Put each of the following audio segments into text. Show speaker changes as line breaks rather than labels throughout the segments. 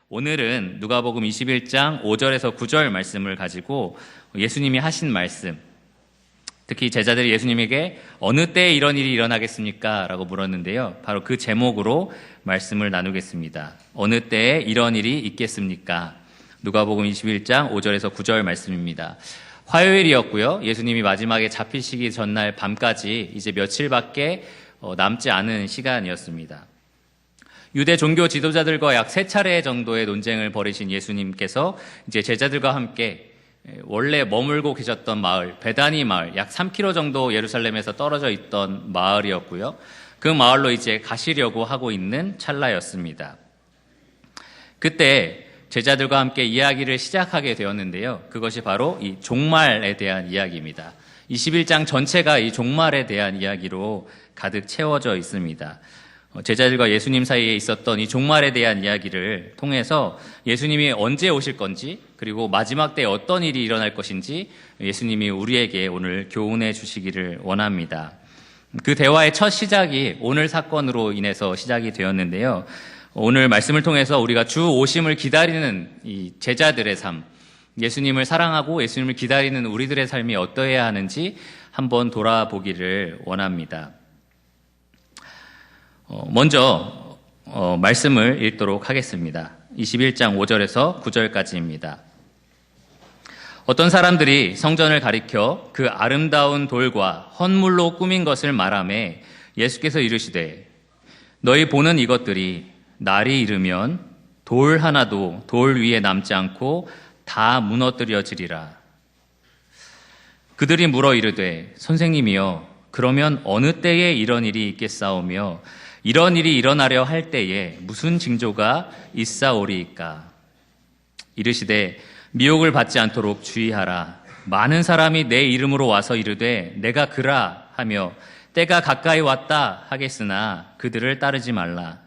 오늘은 누가복음 21장 5절에서 9절 말씀을 가지고 예수님이 하신 말씀, 특히 제자들이 예수님에게 어느 때에 이런 일이 일어나겠습니까? 라고 물었는데요. 바로 그 제목으로 말씀을 나누겠습니다. 어느 때에 이런 일이 있겠습니까? 누가복음 21장 5절에서 9절 말씀입니다. 화요일이었고요. 예수님이 마지막에 잡히시기 전날 밤까지 이제 며칠밖에 남지 않은 시간이었습니다. 유대 종교 지도자들과 약 3차례 정도의 논쟁을 벌이신 예수님께서 이제 제자들과 함께 원래 머물고 계셨던 마을, 베다니 마을, 약 3km 정도 예루살렘에서 떨어져 있던 마을이었고요. 그 마을로 이제 가시려고 하고 있는 찰나였습니다. 그때 제자들과 함께 이야기를 시작하게 되었는데요. 그것이 바로 이 종말에 대한 이야기입니다. 21장 전체가 이 종말에 대한 이야기로 가득 채워져 있습니다. 제자들과 예수님 사이에 있었던 이 종말에 대한 이야기를 통해서 예수님이 언제 오실 건지, 그리고 마지막 때 어떤 일이 일어날 것인지 예수님이 우리에게 오늘 교훈해 주시기를 원합니다. 그 대화의 첫 시작이 오늘 사건으로 인해서 시작이 되었는데요. 오늘 말씀을 통해서 우리가 주 오심을 기다리는 이 제자들의 삶, 예수님을 사랑하고 예수님을 기다리는 우리들의 삶이 어떠해야 하는지 한번 돌아보기를 원합니다. 먼저 말씀을 읽도록 하겠습니다. 21장 5절에서 9절까지입니다. 어떤 사람들이 성전을 가리켜 그 아름다운 돌과 헌물로 꾸민 것을 말하며 예수께서 이르시되 너희 보는 이것들이 날이 이르면 돌 하나도 돌 위에 남지 않고 다 무너뜨려지리라. 그들이 물어 이르되 선생님이여 그러면 어느 때에 이런 일이 있겠사오며 이런 일이 일어나려 할 때에 무슨 징조가 있사오리이까? 이르시되 미혹을 받지 않도록 주의하라. 많은 사람이 내 이름으로 와서 이르되 내가 그라 하며 때가 가까이 왔다 하겠으나 그들을 따르지 말라.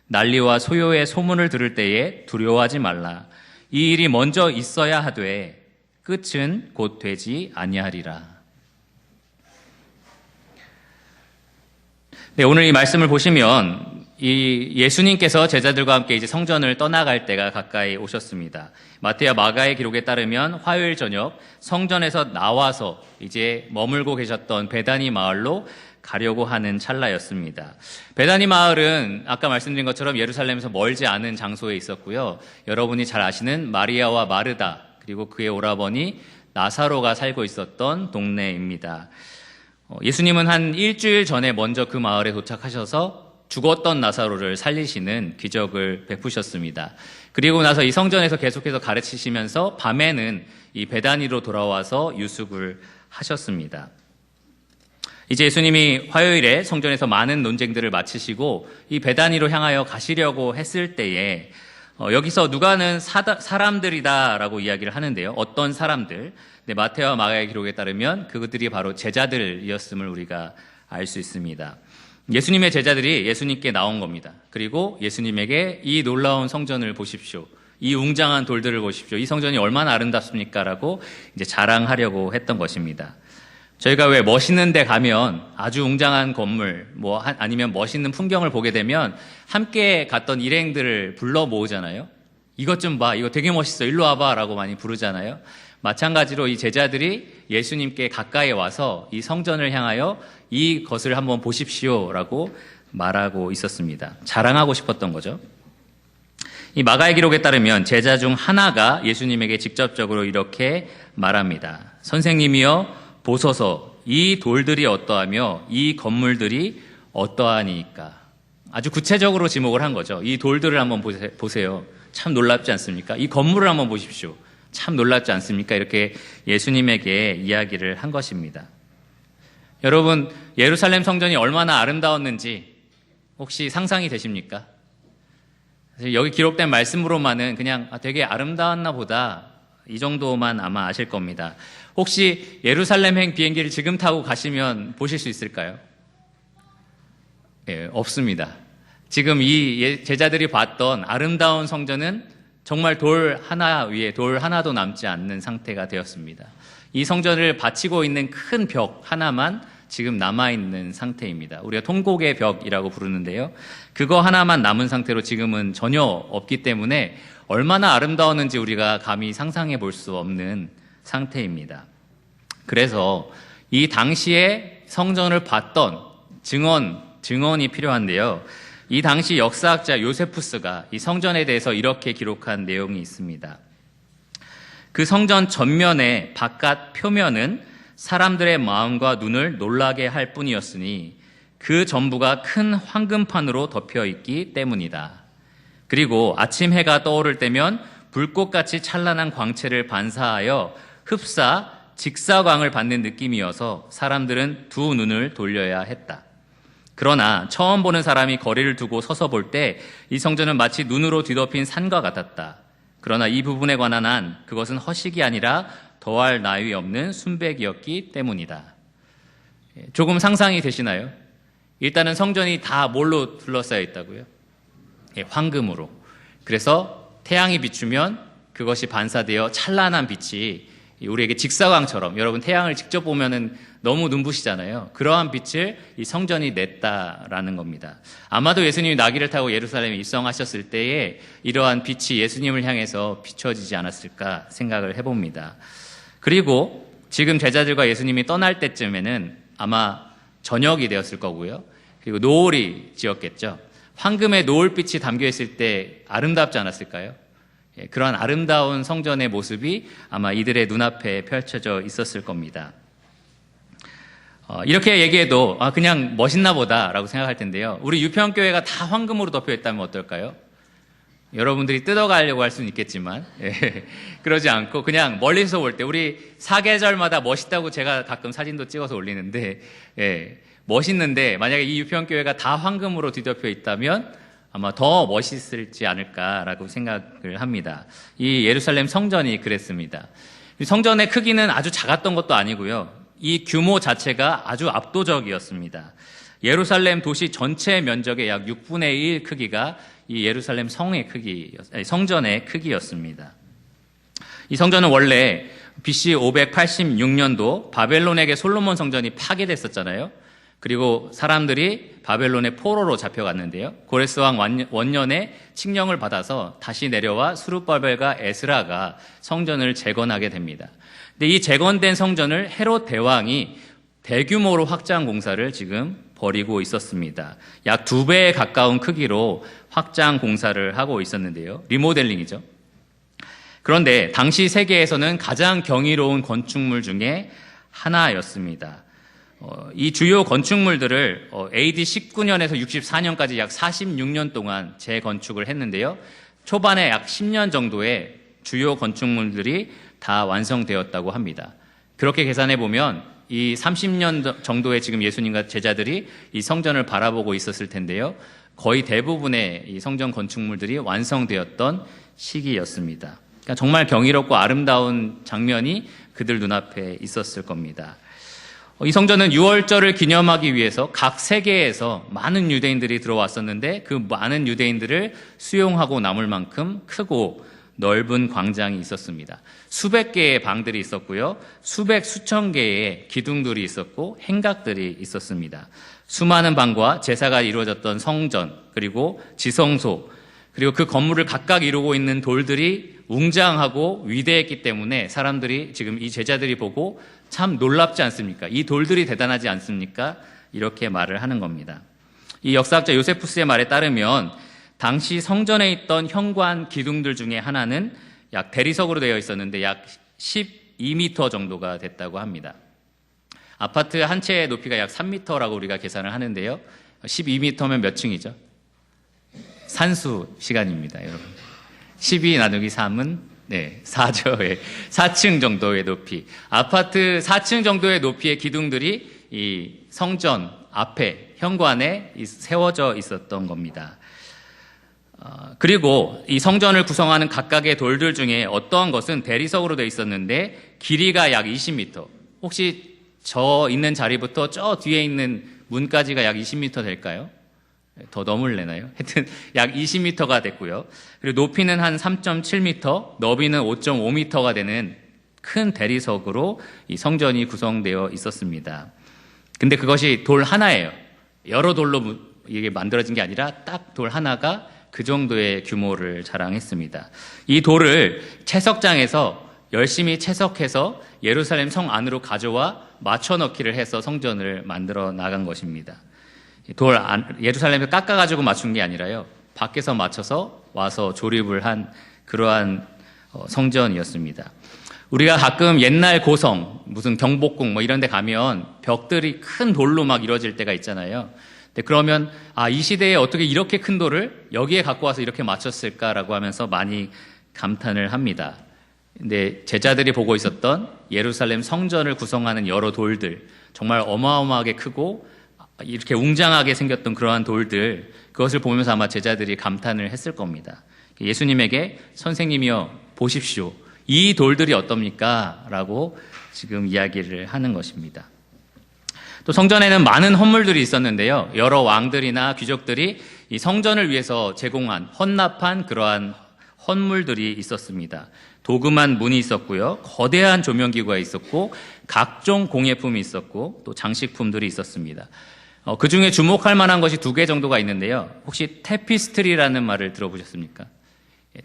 난리와 소요의 소문을 들을 때에 두려워하지 말라. 이 일이 먼저 있어야 하되 끝은 곧 되지 아니하리라. 네, 오늘 이 말씀을 보시면 이 예수님께서 제자들과 함께 이제 성전을 떠나갈 때가 가까이 오셨습니다. 마태와 마가의 기록에 따르면 화요일 저녁 성전에서 나와서 이제 머물고 계셨던 베다니 마을로 가려고 하는 찰나였습니다. 베다니 마을은 아까 말씀드린 것처럼 예루살렘에서 멀지 않은 장소에 있었고요. 여러분이 잘 아시는 마리아와 마르다 그리고 그의 오라버니 나사로가 살고 있었던 동네입니다. 예수님은 한 일주일 전에 먼저 그 마을에 도착하셔서 죽었던 나사로를 살리시는 기적을 베푸셨습니다. 그리고 나서 이 성전에서 계속해서 가르치시면서 밤에는 이 베다니로 돌아와서 유숙을 하셨습니다. 이제 예수님이 화요일에 성전에서 많은 논쟁들을 마치시고 이 베다니로 향하여 가시려고 했을 때에 여기서 누가는 사람들이다라고 이야기를 하는데요. 어떤 사람들? 네, 마태와 마가의 기록에 따르면 그들이 바로 제자들이었음을 우리가 알 수 있습니다. 예수님의 제자들이 예수님께 나온 겁니다. 그리고 예수님에게 이 놀라운 성전을 보십시오. 이 웅장한 돌들을 보십시오. 이 성전이 얼마나 아름답습니까? 라고 이제 자랑하려고 했던 것입니다. 저희가 왜 멋있는 데 가면 아주 웅장한 건물, 아니면 멋있는 풍경을 보게 되면 함께 갔던 일행들을 불러 모으잖아요. 이것 좀 봐. 이거 되게 멋있어. 일로 와봐. 라고 많이 부르잖아요. 마찬가지로 이 제자들이 예수님께 가까이 와서 이 성전을 향하여 이것을 한번 보십시오. 라고 말하고 있었습니다. 자랑하고 싶었던 거죠. 이 마가의 기록에 따르면 제자 중 하나가 예수님에게 직접적으로 이렇게 말합니다. 선생님이여 보소서 이 돌들이 어떠하며 이 건물들이 어떠하니까. 아주 구체적으로 지목을 한 거죠. 이 돌들을 한번 보세요. 참 놀랍지 않습니까? 이 건물을 한번 보십시오. 참 놀랍지 않습니까? 이렇게 예수님에게 이야기를 한 것입니다. 여러분, 예루살렘 성전이 얼마나 아름다웠는지 혹시 상상이 되십니까? 여기 기록된 말씀으로만은 그냥 되게 아름다웠나 보다 이 정도만 아마 아실 겁니다. 혹시 예루살렘행 비행기를 지금 타고 가시면 보실 수 있을까요? 예, 없습니다. 지금 이 제자들이 봤던 아름다운 성전은 정말 돌 하나 위에 돌 하나도 남지 않는 상태가 되었습니다. 이 성전을 받치고 있는 큰 벽 하나만 지금 남아있는 상태입니다. 우리가 통곡의 벽이라고 부르는데요. 그거 하나만 남은 상태로 지금은 전혀 없기 때문에 얼마나 아름다웠는지 우리가 감히 상상해 볼 수 없는 상태입니다. 그래서 이 당시에 성전을 봤던 증언이 필요한데요. 이 당시 역사학자 요세푸스가 이 성전에 대해서 이렇게 기록한 내용이 있습니다. 그 성전 전면의 바깥 표면은 사람들의 마음과 눈을 놀라게 할 뿐이었으니 그 전부가 큰 황금판으로 덮여 있기 때문이다. 그리고 아침 해가 떠오를 때면 불꽃같이 찬란한 광채를 반사하여 흡사 직사광을 받는 느낌이어서 사람들은 두 눈을 돌려야 했다. 그러나 처음 보는 사람이 거리를 두고 서서 볼 때 이 성전은 마치 눈으로 뒤덮인 산과 같았다. 그러나 이 부분에 관한 한 그것은 허식이 아니라 더할 나위 없는 순백이었기 때문이다. 조금 상상이 되시나요? 일단은 성전이 다 뭘로 둘러싸여 있다고요? 황금으로. 그래서 태양이 비추면 그것이 반사되어 찬란한 빛이 우리에게 직사광처럼, 여러분 태양을 직접 보면은 너무 눈부시잖아요. 그러한 빛을 이 성전이 냈다라는 겁니다. 아마도 예수님이 나귀를 타고 예루살렘에 입성하셨을 때에 이러한 빛이 예수님을 향해서 비춰지지 않았을까 생각을 해봅니다. 그리고 지금 제자들과 예수님이 떠날 때쯤에는 아마 저녁이 되었을 거고요. 그리고 노을이 지었겠죠. 황금의 노을빛이 담겨있을 때 아름답지 않았을까요? 그런 아름다운 성전의 모습이 아마 이들의 눈앞에 펼쳐져 있었을 겁니다. 이렇게 얘기해도 그냥 멋있나 보다라고 생각할 텐데요. 우리 유평교회가 다 황금으로 덮여 있다면 어떨까요? 여러분들이 뜯어가려고 할 수는 있겠지만 그러지 않고 그냥 멀리서 볼 때 우리 사계절마다 멋있다고 제가 가끔 사진도 찍어서 올리는데 멋있는데 만약에 이 유평교회가 다 황금으로 뒤덮여 있다면 아마 더 멋있을지 않을까라고 생각을 합니다. 이 예루살렘 성전이 그랬습니다. 성전의 크기는 아주 작았던 것도 아니고요. 이 규모 자체가 아주 압도적이었습니다. 예루살렘 도시 전체 면적의 약 6분의 1 크기가 이 예루살렘 성전의 크기였습니다. 이 성전은 원래 BC 586년도 바벨론에게 솔로몬 성전이 파괴됐었잖아요. 그리고 사람들이 바벨론의 포로로 잡혀갔는데요. 고레스 왕 원년에 칙령을 받아서 다시 내려와 스룹바벨과 에스라가 성전을 재건하게 됩니다. 근데 이 재건된 성전을 헤롯 대왕이 대규모로 확장 공사를 지금 벌이고 있었습니다. 약 2배에 가까운 크기로 확장 공사를 하고 있었는데요. 리모델링이죠. 그런데 당시 세계에서는 가장 경이로운 건축물 중에 하나였습니다. 이 주요 건축물들을 AD 19년에서 64년까지 약 46년 동안 재건축을 했는데요. 초반에 약 10년 정도의 주요 건축물들이 다 완성되었다고 합니다. 그렇게 계산해 보면 이 30년 정도의 지금 예수님과 제자들이 이 성전을 바라보고 있었을 텐데요. 거의 대부분의 이 성전 건축물들이 완성되었던 시기였습니다. 그러니까 정말 경이롭고 아름다운 장면이 그들 눈앞에 있었을 겁니다. 이 성전은 유월절을 기념하기 위해서 각 세계에서 많은 유대인들이 들어왔었는데 그 많은 유대인들을 수용하고 남을 만큼 크고 넓은 광장이 있었습니다. 수백 개의 방들이 있었고요. 수천 개의 기둥들이 있었고 행각들이 있었습니다. 수많은 방과 제사가 이루어졌던 성전, 그리고 지성소, 그리고 그 건물을 각각 이루고 있는 돌들이 웅장하고 위대했기 때문에 사람들이 지금 이 제자들이 보고 참 놀랍지 않습니까? 이 돌들이 대단하지 않습니까? 이렇게 말을 하는 겁니다. 이 역사학자 요세푸스의 말에 따르면 당시 성전에 있던 현관 기둥들 중에 하나는 약 대리석으로 되어 있었는데 약 12m 정도가 됐다고 합니다. 아파트 한 채의 높이가 약 3m라고 우리가 계산을 하는데요. 12m면 몇 층이죠? 산수 시간입니다, 여러분. 12 나누기 3은 4죠. 4층 정도의 높이. 아파트 4층 정도의 높이의 기둥들이 이 성전 앞에 현관에 세워져 있었던 겁니다. 그리고 이 성전을 구성하는 각각의 돌들 중에 어떠한 것은 대리석으로 되어 있었는데 길이가 약 20m. 혹시 저 있는 자리부터 저 뒤에 있는 문까지가 약 20m 될까요? 더 넘을래나요? 하여튼 약 20m가 됐고요. 그리고 높이는 한 3.7m, 너비는 5.5m가 되는 큰 대리석으로 이 성전이 구성되어 있었습니다. 근데 그것이 돌 하나예요. 여러 돌로 이게 만들어진 게 아니라 딱 돌 하나가 그 정도의 규모를 자랑했습니다. 이 돌을 채석장에서 열심히 채석해서 예루살렘 성 안으로 가져와 맞춰 넣기를 해서 성전을 만들어 나간 것입니다. 예루살렘을 깎아가지고 맞춘 게 아니라요, 밖에서 맞춰서 와서 조립을 한 그러한 성전이었습니다. 우리가 가끔 옛날 고성, 무슨 경복궁 뭐 이런 데 가면 벽들이 큰 돌로 막 이루어질 때가 있잖아요. 근데 그러면 이 시대에 어떻게 이렇게 큰 돌을 여기에 갖고 와서 이렇게 맞췄을까라고 하면서 많이 감탄을 합니다. 근데 제자들이 보고 있었던 예루살렘 성전을 구성하는 여러 돌들, 정말 어마어마하게 크고 이렇게 웅장하게 생겼던 그러한 돌들, 그것을 보면서 아마 제자들이 감탄을 했을 겁니다. 예수님에게 선생님이여 보십시오, 이 돌들이 어떻습니까? 라고 지금 이야기를 하는 것입니다. 또 성전에는 많은 헌물들이 있었는데요, 여러 왕들이나 귀족들이 이 성전을 위해서 제공한 헌납한 그러한 헌물들이 있었습니다. 도금한 문이 있었고요, 거대한 조명기구가 있었고, 각종 공예품이 있었고, 또 장식품들이 있었습니다. 그 중에 주목할 만한 것이 2개 정도가 있는데요. 혹시 테피스트리라는 말을 들어보셨습니까?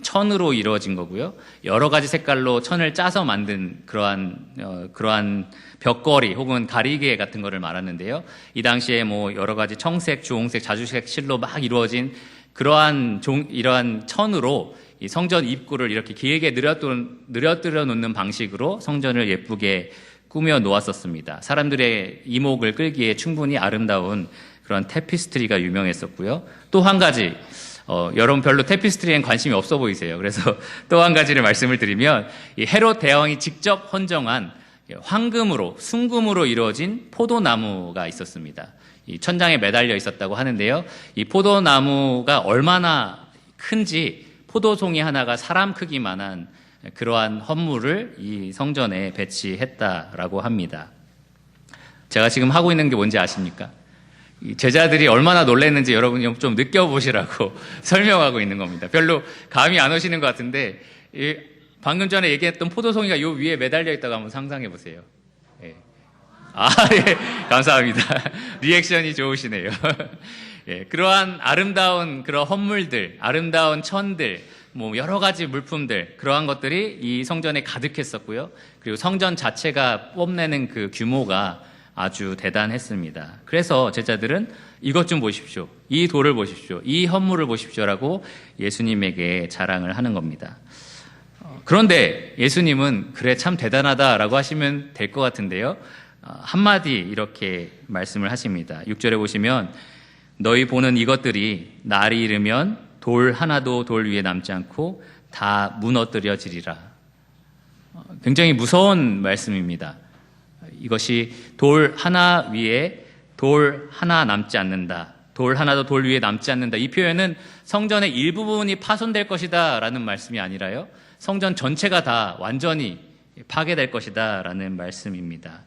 천으로 이루어진 거고요, 여러 가지 색깔로 천을 짜서 만든 그러한 벽걸이 혹은 가리개 같은 거를 말하는데요. 이 당시에 뭐 여러 가지 청색, 주홍색, 자주색 실로 막 이루어진 이러한 천으로 이 성전 입구를 이렇게 길게 늘어뜨려 놓는 방식으로 성전을 예쁘게 꾸며 놓았었습니다. 사람들의 이목을 끌기에 충분히 아름다운 그런 테피스트리가 유명했었고요. 또 한 가지, 여러분 별로 테피스트리엔 관심이 없어 보이세요. 그래서 또 한 가지를 말씀을 드리면, 이 헤롯 대왕이 직접 헌정한 황금으로, 순금으로 이루어진 포도나무가 있었습니다. 이 천장에 매달려 있었다고 하는데요. 이 포도나무가 얼마나 큰지 포도송이 하나가 사람 크기만한 그러한 헌물을 이 성전에 배치했다라고 합니다. 제가 지금 하고 있는 게 뭔지 아십니까? 제자들이 얼마나 놀랐는지 여러분이 좀 느껴보시라고 설명하고 있는 겁니다. 별로 감이 안 오시는 것 같은데, 방금 전에 얘기했던 포도송이가 요 위에 매달려 있다고 한번 상상해 보세요. 예. 예, 감사합니다. 리액션이 좋으시네요. 예, 그러한 아름다운 그런 헌물들, 아름다운 천들, 뭐 여러 가지 물품들, 그러한 것들이 이 성전에 가득했었고요. 그리고 성전 자체가 뽐내는 그 규모가 아주 대단했습니다. 그래서 제자들은 이것 좀 보십시오, 이 돌을 보십시오, 이 헌물을 보십시오라고 예수님에게 자랑을 하는 겁니다. 그런데 예수님은 그래 참 대단하다라고 하시면 될 것 같은데요, 한마디 이렇게 말씀을 하십니다. 6절에 보시면 너희 보는 이것들이 날이 이르면 돌 하나도 돌 위에 남지 않고 다 무너뜨려지리라. 굉장히 무서운 말씀입니다. 이것이 돌 하나 위에 돌 하나 남지 않는다, 돌 하나도 돌 위에 남지 않는다, 이 표현은 성전의 일부분이 파손될 것이다 라는 말씀이 아니라요, 성전 전체가 다 완전히 파괴될 것이다 라는 말씀입니다.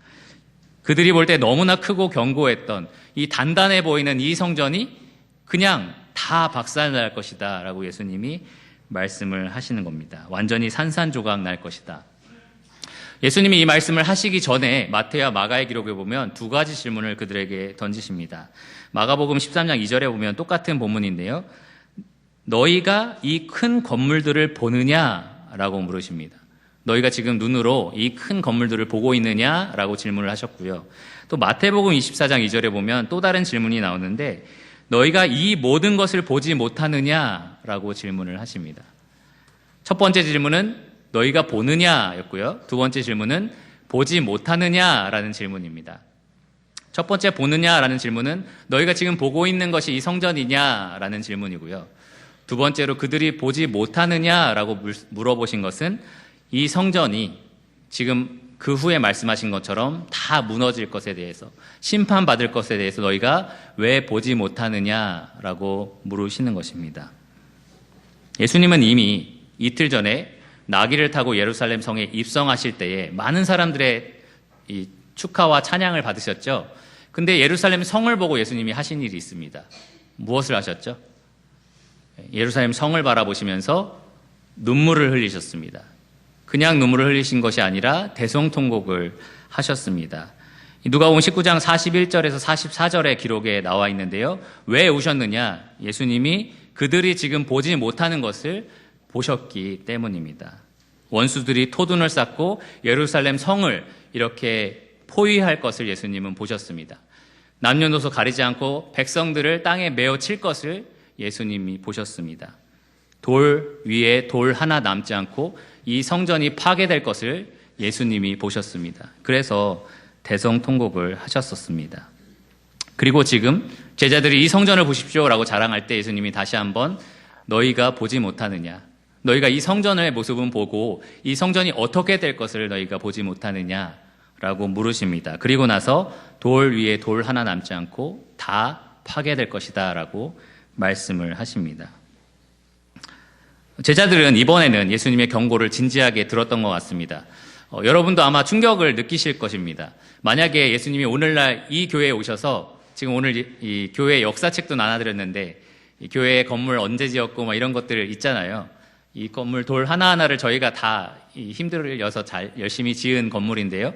그들이 볼 때 너무나 크고 견고했던 이 단단해 보이는 이 성전이 그냥 다 박살날 것이다 라고 예수님이 말씀을 하시는 겁니다. 완전히 산산조각 날 것이다. 예수님이 이 말씀을 하시기 전에 마태와 마가의 기록에 보면 2가지 질문을 그들에게 던지십니다. 마가복음 13장 2절에 보면 똑같은 본문인데요, 너희가 이 큰 건물들을 보느냐라고 물으십니다. 너희가 지금 눈으로 이 큰 건물들을 보고 있느냐라고 질문을 하셨고요. 또 마태복음 24장 2절에 보면 또 다른 질문이 나오는데, 너희가 이 모든 것을 보지 못하느냐라고 질문을 하십니다. 첫 번째 질문은 너희가 보느냐였고요, 두 번째 질문은 보지 못하느냐라는 질문입니다. 첫 번째 보느냐라는 질문은 너희가 지금 보고 있는 것이 이 성전이냐라는 질문이고요, 두 번째로 그들이 보지 못하느냐라고 물어보신 것은 이 성전이 지금 그 후에 말씀하신 것처럼 다 무너질 것에 대해서, 심판받을 것에 대해서 너희가 왜 보지 못하느냐라고 물으시는 것입니다. 예수님은 이미 이틀 전에 나귀를 타고 예루살렘 성에 입성하실 때에 많은 사람들의 이 축하와 찬양을 받으셨죠. 근데 예루살렘 성을 보고 예수님이 하신 일이 있습니다. 무엇을 하셨죠? 예루살렘 성을 바라보시면서 눈물을 흘리셨습니다. 그냥 눈물을 흘리신 것이 아니라 대성통곡을 하셨습니다. 누가복음 19장 41절에서 44절의 기록에 나와 있는데요. 왜 오셨느냐? 예수님이 그들이 지금 보지 못하는 것을 보셨기 때문입니다. 원수들이 토둔을 쌓고 예루살렘 성을 이렇게 포위할 것을 예수님은 보셨습니다. 남녀노소 가리지 않고 백성들을 땅에 메어 칠 것을 예수님이 보셨습니다. 돌 위에 돌 하나 남지 않고 이 성전이 파괴될 것을 예수님이 보셨습니다. 그래서 대성통곡을 하셨었습니다. 그리고 지금 제자들이 이 성전을 보십시오라고 자랑할 때 예수님이 다시 한번 너희가 보지 못하느냐, 너희가 이 성전의 모습은 보고 이 성전이 어떻게 될 것을 너희가 보지 못하느냐라고 물으십니다. 그리고 나서 돌 위에 돌 하나 남지 않고 다 파괴될 것이다 라고 말씀을 하십니다. 제자들은 이번에는 예수님의 경고를 진지하게 들었던 것 같습니다. 여러분도 아마 충격을 느끼실 것입니다. 만약에 예수님이 오늘날 이 교회에 오셔서, 지금 오늘 이 교회 역사책도 나눠드렸는데 이 교회 건물 언제 지었고 막 이런 것들 있잖아요. 이 건물 돌 하나하나를 저희가 다 힘들어서 잘 열심히 지은 건물인데요.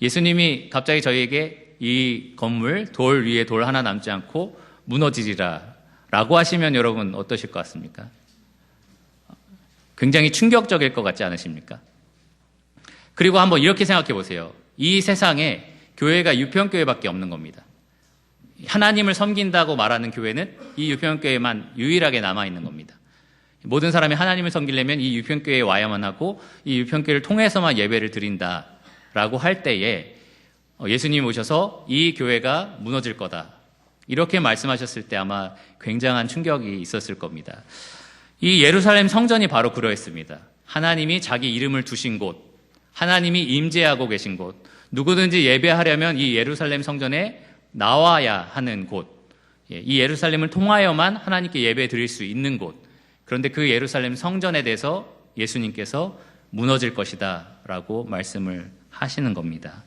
예수님이 갑자기 저희에게 이 건물 돌 위에 돌 하나 남지 않고 무너지리라 라고 하시면 여러분 어떠실 것 같습니까? 굉장히 충격적일 것 같지 않으십니까? 그리고 한번 이렇게 생각해 보세요. 이 세상에 교회가 유평교회밖에 없는 겁니다. 하나님을 섬긴다고 말하는 교회는 이 유평교회만 유일하게 남아있는 겁니다. 모든 사람이 하나님을 섬기려면 이 유평교회에 와야만 하고 이 유평교회를 통해서만 예배를 드린다라고 할 때에 예수님이 오셔서 이 교회가 무너질 거다, 이렇게 말씀하셨을 때 아마 굉장한 충격이 있었을 겁니다. 이 예루살렘 성전이 바로 그러했습니다. 하나님이 자기 이름을 두신 곳, 하나님이 임재하고 계신 곳, 누구든지 예배하려면 이 예루살렘 성전에 나와야 하는 곳, 이 예루살렘을 통하여만 하나님께 예배 드릴 수 있는 곳. 그런데 그 예루살렘 성전에 대해서 예수님께서 무너질 것이다 라고 말씀을 하시는 겁니다.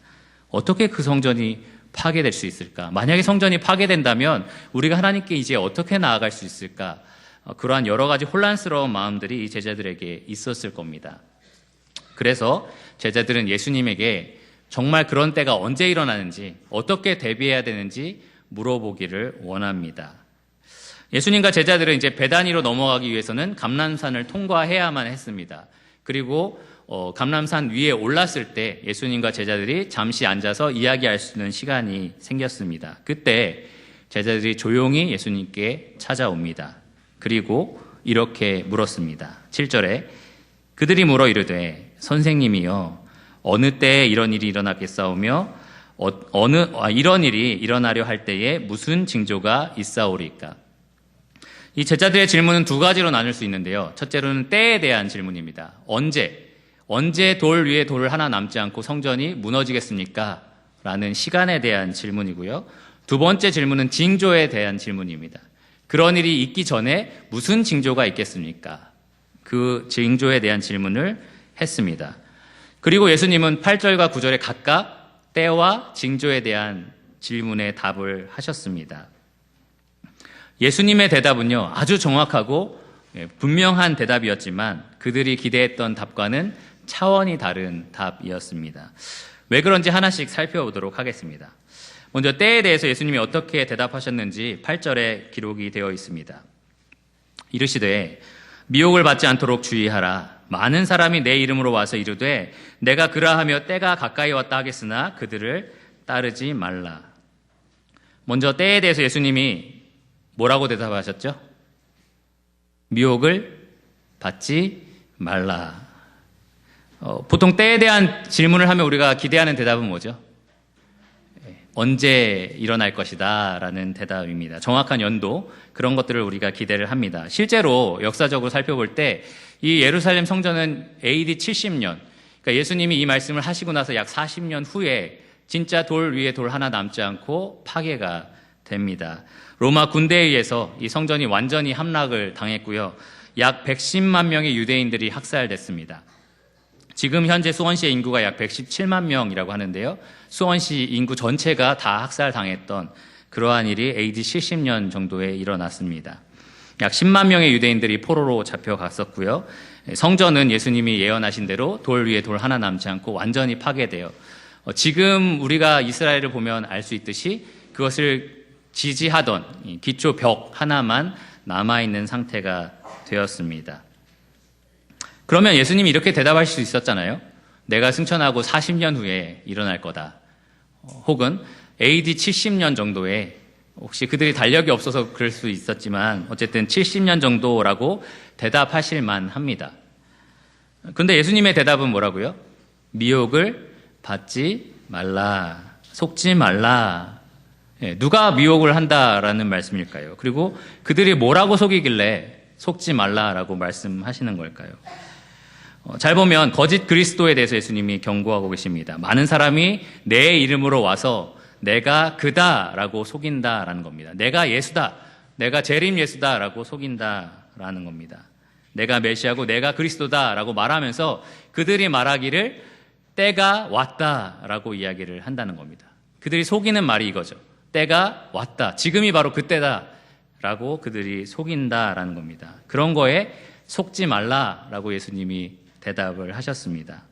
어떻게 그 성전이 파괴될 수 있을까? 만약에 성전이 파괴된다면 우리가 하나님께 이제 어떻게 나아갈 수 있을까? 그러한 여러 가지 혼란스러운 마음들이 이 제자들에게 있었을 겁니다. 그래서 제자들은 예수님에게 정말 그런 때가 언제 일어나는지, 어떻게 대비해야 되는지 물어보기를 원합니다. 예수님과 제자들은 이제 베다니로 넘어가기 위해서는 감람산을 통과해야만 했습니다. 그리고 감람산 위에 올랐을 때 예수님과 제자들이 잠시 앉아서 이야기할 수 있는 시간이 생겼습니다. 그때 제자들이 조용히 예수님께 찾아옵니다. 그리고 이렇게 물었습니다. 7절에 그들이 물어 이르되 선생님이여 어느 때에 이런 일이 일어나겠사오며 이런 일이 일어나려 할 때에 무슨 징조가 있사오리까? 이 제자들의 질문은 두 가지로 나눌 수 있는데요. 첫째로는 때에 대한 질문입니다. 언제 돌 위에 돌 하나 남지 않고 성전이 무너지겠습니까? 라는 시간에 대한 질문이고요. 두 번째 질문은 징조에 대한 질문입니다. 그런 일이 있기 전에 무슨 징조가 있겠습니까? 그 징조에 대한 질문을 했습니다. 그리고 예수님은 8절과 9절에 각각 때와 징조에 대한 질문에 답을 하셨습니다. 예수님의 대답은요, 아주 정확하고 분명한 대답이었지만 그들이 기대했던 답과는 차원이 다른 답이었습니다. 왜 그런지 하나씩 살펴보도록 하겠습니다. 먼저 때에 대해서 예수님이 어떻게 대답하셨는지 8절에 기록이 되어 있습니다. 이르시되 미혹을 받지 않도록 주의하라. 많은 사람이 내 이름으로 와서 이르되 내가 그라하며 때가 가까이 왔다 하겠으나 그들을 따르지 말라. 먼저 때에 대해서 예수님이 뭐라고 대답하셨죠? 미혹을 받지 말라. 보통 때에 대한 질문을 하면 우리가 기대하는 대답은 뭐죠? 언제 일어날 것이다 라는 대답입니다. 정확한 연도, 그런 것들을 우리가 기대를 합니다. 실제로 역사적으로 살펴볼 때 이 예루살렘 성전은 AD 70년, 그러니까 예수님이 이 말씀을 하시고 나서 약 40년 후에 진짜 돌 위에 돌 하나 남지 않고 파괴가 됩니다. 로마 군대에 의해서 이 성전이 완전히 함락을 당했고요. 약 110만 명의 유대인들이 학살됐습니다. 지금 현재 수원시의 인구가 약 117만 명이라고 하는데요. 수원시 인구 전체가 다 학살당했던 그러한 일이 AD 70년 정도에 일어났습니다. 약 10만 명의 유대인들이 포로로 잡혀갔었고요. 성전은 예수님이 예언하신 대로 돌 위에 돌 하나 남지 않고 완전히 파괴되어 지금 우리가 이스라엘을 보면 알 수 있듯이 그것을 지지하던 기초 벽 하나만 남아있는 상태가 되었습니다. 그러면 예수님이 이렇게 대답하실 수 있었잖아요. 내가 승천하고 40년 후에 일어날 거다. 혹은 AD 70년 정도에, 혹시 그들이 달력이 없어서 그럴 수 있었지만 어쨌든 70년 정도라고 대답하실 만합니다. 그런데 예수님의 대답은 뭐라고요? 미혹을 받지 말라, 속지 말라. 누가 미혹을 한다라는 말씀일까요? 그리고 그들이 뭐라고 속이길래 속지 말라라고 말씀하시는 걸까요? 잘 보면 거짓 그리스도에 대해서 예수님이 경고하고 계십니다. 많은 사람이 내 이름으로 와서 내가 그다라고 속인다라는 겁니다. 내가 예수다, 내가 재림 예수다라고 속인다라는 겁니다. 내가 메시아고 내가 그리스도다라고 말하면서 그들이 말하기를 때가 왔다라고 이야기를 한다는 겁니다. 그들이 속이는 말이 이거죠. 때가 왔다, 지금이 바로 그때다라고 그들이 속인다라는 겁니다. 그런 거에 속지 말라라고 예수님이 대답을 하셨습니다.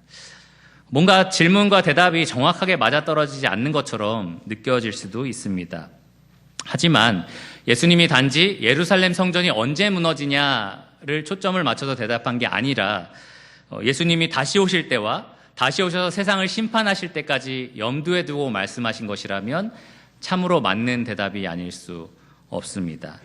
뭔가 질문과 대답이 정확하게 맞아떨어지지 않는 것처럼 느껴질 수도 있습니다. 하지만 예수님이 단지 예루살렘 성전이 언제 무너지냐를 초점을 맞춰서 대답한 게 아니라 예수님이 다시 오실 때와 다시 오셔서 세상을 심판하실 때까지 염두에 두고 말씀하신 것이라면 참으로 맞는 대답이 아닐 수 없습니다.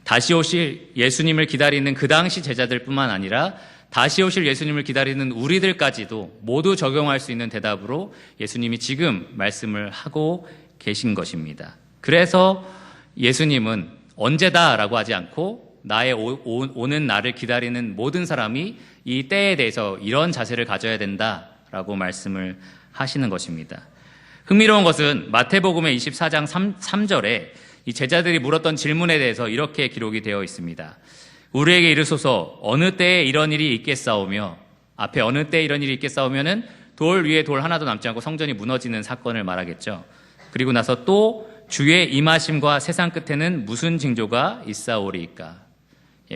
다시 오실 예수님을 기다리는 그 당시 제자들뿐만 아니라 다시 오실 예수님을 기다리는 우리들까지도 모두 적용할 수 있는 대답으로 예수님이 지금 말씀을 하고 계신 것입니다. 그래서 예수님은 언제다라고 하지 않고 나의 오는 날을 기다리는 모든 사람이 이 때에 대해서 이런 자세를 가져야 된다라고 말씀을 하시는 것입니다. 흥미로운 것은 마태복음의 24장 3절에 이 제자들이 물었던 질문에 대해서 이렇게 기록이 되어 있습니다. 우리에게 이르소서 어느 때에 이런 일이 있겠사오며, 앞에 어느 때에 이런 일이 있겠사오면은 돌 위에 돌 하나도 남지 않고 성전이 무너지는 사건을 말하겠죠. 그리고 나서 또 주의 임하심과 세상 끝에는 무슨 징조가 있사오리이까.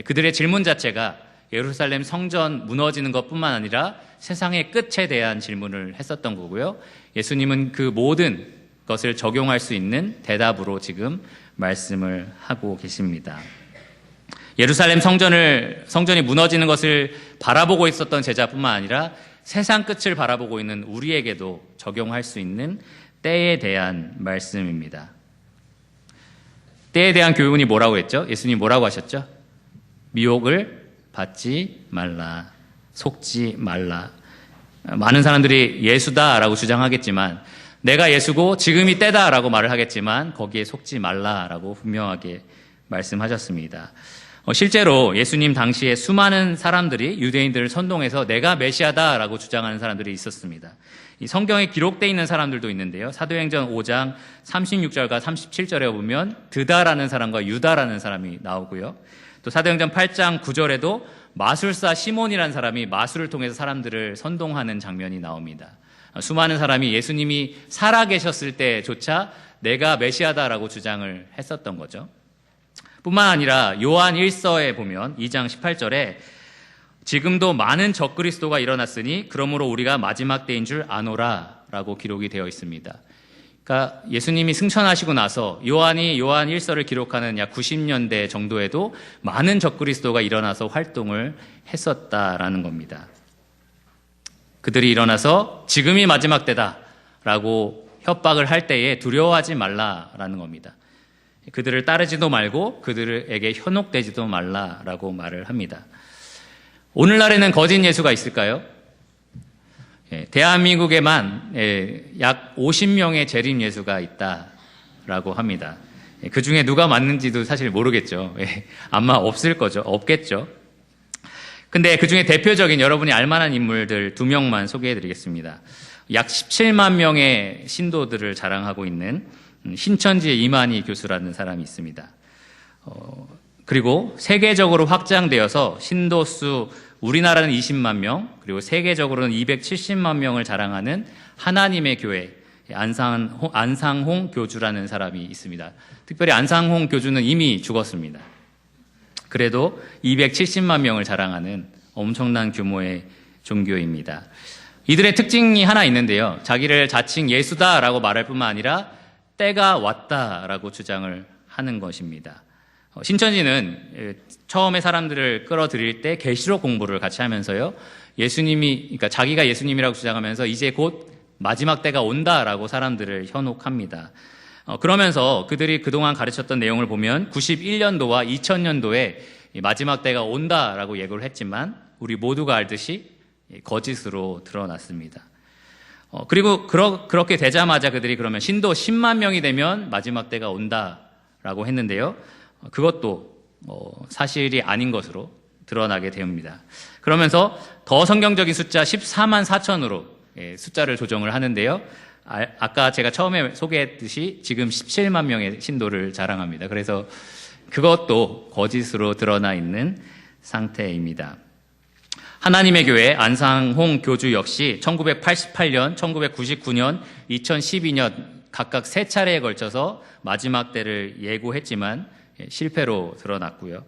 그들의 질문 자체가 예루살렘 성전 무너지는 것뿐만 아니라 세상의 끝에 대한 질문을 했었던 거고요. 예수님은 그 모든 것을 적용할 수 있는 대답으로 지금 말씀을 하고 계십니다. 예루살렘 성전이 무너지는 것을 바라보고 있었던 제자뿐만 아니라 세상 끝을 바라보고 있는 우리에게도 적용할 수 있는 때에 대한 말씀입니다. 때에 대한 교훈이 뭐라고 했죠? 예수님 뭐라고 하셨죠? 미혹을 받지 말라, 속지 말라. 많은 사람들이 예수다라고 주장하겠지만 내가 예수고 지금이 때다라고 말을 하겠지만 거기에 속지 말라라고 분명하게 말씀하셨습니다. 실제로 예수님 당시에 수많은 사람들이 유대인들을 선동해서 내가 메시아다라고 주장하는 사람들이 있었습니다. 이 성경에 기록되어 있는 사람들도 있는데요. 사도행전 5장 36절과 37절에 보면 드다라는 사람과 유다라는 사람이 나오고요. 또 사도행전 8장 9절에도 마술사 시몬이라는 사람이 마술을 통해서 사람들을 선동하는 장면이 나옵니다. 수많은 사람이 예수님이 살아계셨을 때조차 내가 메시아다라고 주장을 했었던 거죠. 뿐만 아니라 요한 1서에 보면 2장 18절에 지금도 많은 적그리스도가 일어났으니 그러므로 우리가 마지막 때인 줄 아노라 라고 기록이 되어 있습니다. 그러니까 예수님이 승천하시고 나서 요한 1서를 기록하는 약 90년대 정도에도 많은 적그리스도가 일어나서 활동을 했었다라는 겁니다. 그들이 일어나서 지금이 마지막 때다라고 협박을 할 때에 두려워하지 말라라는 겁니다. 그들을 따르지도 말고 그들에게 현혹되지도 말라라고 말을 합니다. 오늘날에는 거짓 예수가 있을까요? 대한민국에만 약 50명의 재림 예수가 있다라고 합니다. 그 중에 누가 맞는지도 사실 모르겠죠. 아마 없을 거죠. 없겠죠. 근데 그 중에 대표적인 여러분이 알만한 인물들 2명만 소개해드리겠습니다. 약 17만 명의 신도들을 자랑하고 있는 신천지의 이만희 교수라는 사람이 있습니다. 그리고 세계적으로 확장되어서 신도수 우리나라는 20만 명, 그리고 세계적으로는 270만 명을 자랑하는 하나님의 교회 안상홍 교주라는 사람이 있습니다. 특별히 안상홍 교주는 이미 죽었습니다. 그래도 270만 명을 자랑하는 엄청난 규모의 종교입니다. 이들의 특징이 하나 있는데요. 자기를 자칭 예수다라고 말할 뿐만 아니라 때가 왔다라고 주장을 하는 것입니다. 신천지는 처음에 사람들을 끌어들일 때 계시록 공부를 같이 하면서요. 그러니까 자기가 예수님이라고 주장하면서 이제 곧 마지막 때가 온다라고 사람들을 현혹합니다. 그러면서 그들이 그동안 가르쳤던 내용을 보면 91년도와 2000년도에 마지막 때가 온다라고 예고를 했지만 우리 모두가 알듯이 거짓으로 드러났습니다. 그리고 그렇게 되자마자 그들이 그러면 신도 10만 명이 되면 마지막 때가 온다라고 했는데요. 그것도 사실이 아닌 것으로 드러나게 됩니다. 그러면서 더 성경적인 숫자 14만 4천으로 숫자를 조정을 하는데요. 아까 제가 처음에 소개했듯이 지금 17만 명의 신도를 자랑합니다. 그래서 그것도 거짓으로 드러나 있는 상태입니다. 하나님의 교회 안상홍 교주 역시 1988년, 1999년, 2012년 각각 3차례에 걸쳐서 마지막 때를 예고했지만 실패로 드러났고요.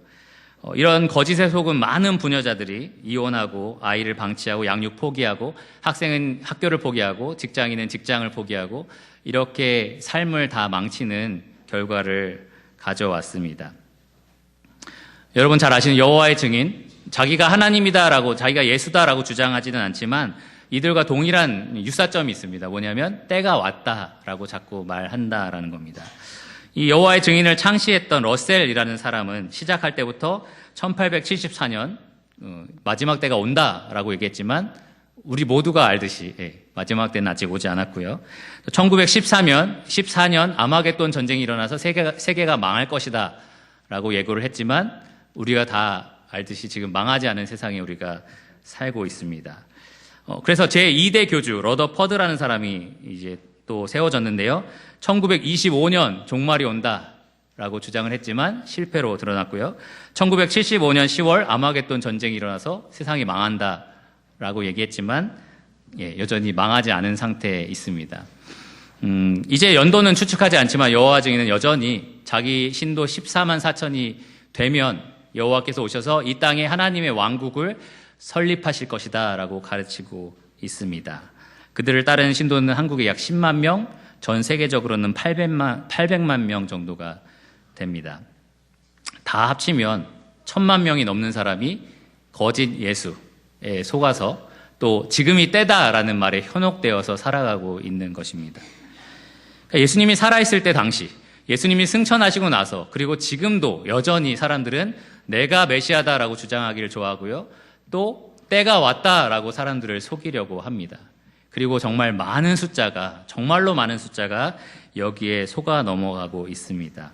이런 거짓에 속은 많은 부녀자들이 이혼하고 아이를 방치하고 양육 포기하고 학생은 학교를 포기하고 직장인은 직장을 포기하고 이렇게 삶을 다 망치는 결과를 가져왔습니다. 여러분 잘 아시는 여호와의 증인, 자기가 하나님이다라고 자기가 예수다라고 주장하지는 않지만 이들과 동일한 유사점이 있습니다. 뭐냐면 때가 왔다라고 자꾸 말한다라는 겁니다. 이 여호와의 증인을 창시했던 러셀이라는 사람은 시작할 때부터 1874년 마지막 때가 온다라고 얘기했지만 우리 모두가 알듯이 마지막 때는 아직 오지 않았고요. 1914년 아마겟돈 전쟁이 일어나서 세계가 망할 것이다 라고 예고를 했지만 우리가 다 알듯이 지금 망하지 않은 세상에 우리가 살고 있습니다. 그래서 제2대 교주 러더퍼드라는 사람이 이제 또 세워졌는데요. 1925년 종말이 온다라고 주장을 했지만 실패로 드러났고요. 1975년 10월 아마겟돈 전쟁이 일어나서 세상이 망한다라고 얘기했지만 여전히 망하지 않은 상태에 있습니다. 이제 연도는 추측하지 않지만 여호와 증인은 여전히 자기 신도 14만 4천이 되면 여호와께서 오셔서 이 땅에 하나님의 왕국을 설립하실 것이다 라고 가르치고 있습니다. 그들을 따르는 신도는 한국에 약 10만 명, 전 세계적으로는 800만 명 정도가 됩니다. 다 합치면 1000만 명이 넘는 사람이 거짓 예수에 속아서 또 지금이 때다라는 말에 현혹되어서 살아가고 있는 것입니다. 그러니까 예수님이 살아있을 때 당시, 예수님이 승천하시고 나서, 그리고 지금도 여전히 사람들은 내가 메시아다라고 주장하기를 좋아하고요. 또 때가 왔다라고 사람들을 속이려고 합니다. 그리고 정말로 많은 숫자가 여기에 속아 넘어가고 있습니다.